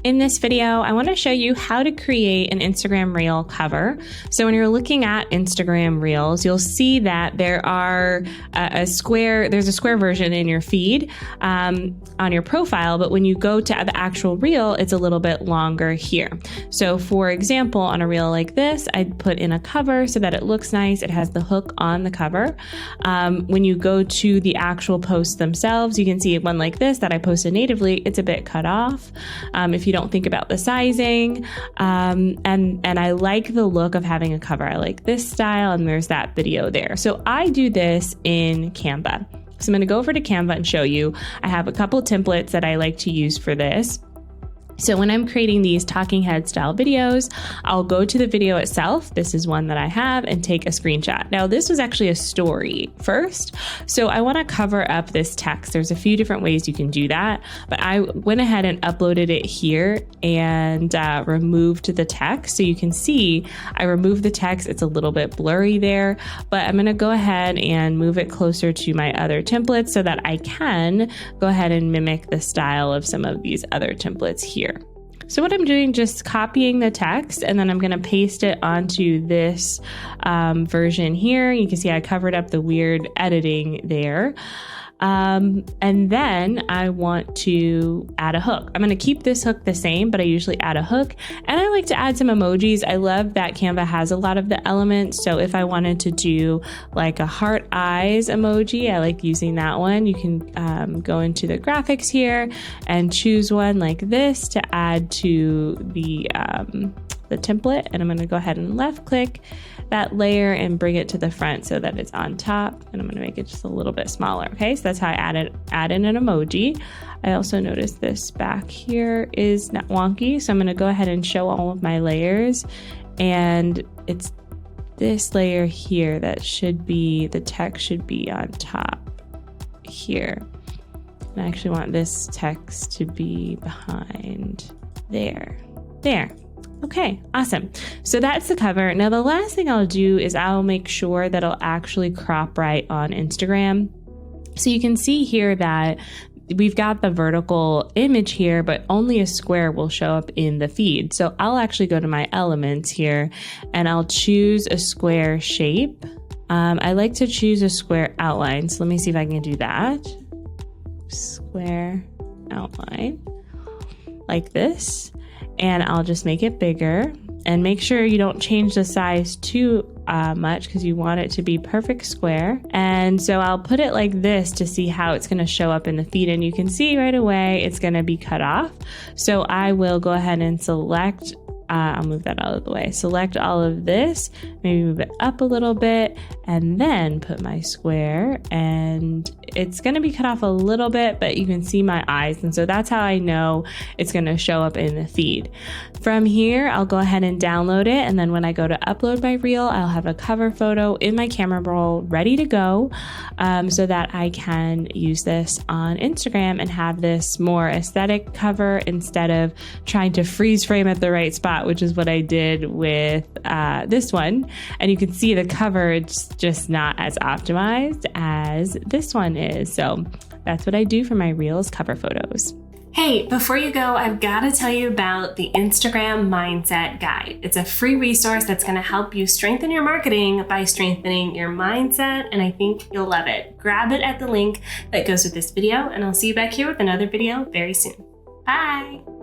In this video, I want to show you how to create an Instagram Reel cover. So when you're looking at Instagram Reels, you'll see that there's a square version in your feed on your profile, but when you go to the actual reel, it's a little bit longer here. So for example, on a reel like this, I'd put in a cover so that it looks nice. It has the hook on the cover. When you go to the actual posts themselves, you can see one like this that I posted natively. It's a bit cut off. If you don't think about the sizing, and I like the look of having a cover. I like this style, and there's that video there. So I do this in Canva. So I'm going to go over to Canva and show you. I have a couple templates that I like to use for this. So when I'm creating these talking head style videos, I'll go to the video itself. This is one that I have, and take a screenshot. Now this was actually a story first. So I want to cover up this text. There's a few different ways you can do that, but I went ahead and uploaded it here and removed the text. So you can see I removed the text. It's a little bit blurry there, but I'm going to go ahead and move it closer to my other templates so that I can go ahead and mimic the style of some of these other templates here. So what I'm doing, just copying the text, and then I'm going to paste it onto this version here. You can see I covered up the weird editing there. And then I want to add a hook. I'm going to keep this hook the same, but I usually add a hook, and I like to add some emojis. I love that Canva has a lot of the elements. So if I wanted to do like a heart eyes emoji, I like using that one. You can go into the graphics here and choose one like this to add to the template. And I'm going to go ahead and left click that layer and bring it to the front so that it's on top. And I'm going to make it just a little bit smaller. Okay, so that's how I add in an emoji. I also noticed this back here is not wonky. So I'm going to go ahead and show all of my layers. And it's this layer here that should be, the text should be on top here. And I actually want this text to be behind there. Okay, awesome. So that's the cover. Now the last thing I'll do is I'll make sure that it'll actually crop right on Instagram. So you can see here that we've got the vertical image here, but only a square will show up in the feed. So I'll actually go to my elements here and I'll choose a square shape. I like to choose a square outline. So let me see if I can do that. Square outline like this. And I'll just make it bigger, and make sure you don't change the size too much because you want it to be perfect square. And so I'll put it like this to see how it's going to show up in the feed, and you can see right away it's going to be cut off. So I will go ahead and select, I'll move that out of the way, select all of this, maybe move it up a little bit, and then put my square, and it's going to be cut off a little bit, but you can see my eyes. And so that's how I know it's going to show up in the feed. From here, I'll go ahead and download it. And then when I go to upload my reel, I'll have a cover photo in my camera roll ready to go, so that I can use this on Instagram and have this more aesthetic cover instead of trying to freeze frame at the right spot, which is what I did with this one. And you can see the cover, it's just not as optimized as this one is. So that's what I do for my Reels cover photos. Hey, before you go, I've got to tell you about the Instagram Mindset Guide. It's a free resource that's going to help you strengthen your marketing by strengthening your mindset, and I think you'll love it. Grab it at the link that goes with this video, and I'll see you back here with another video very soon. Bye!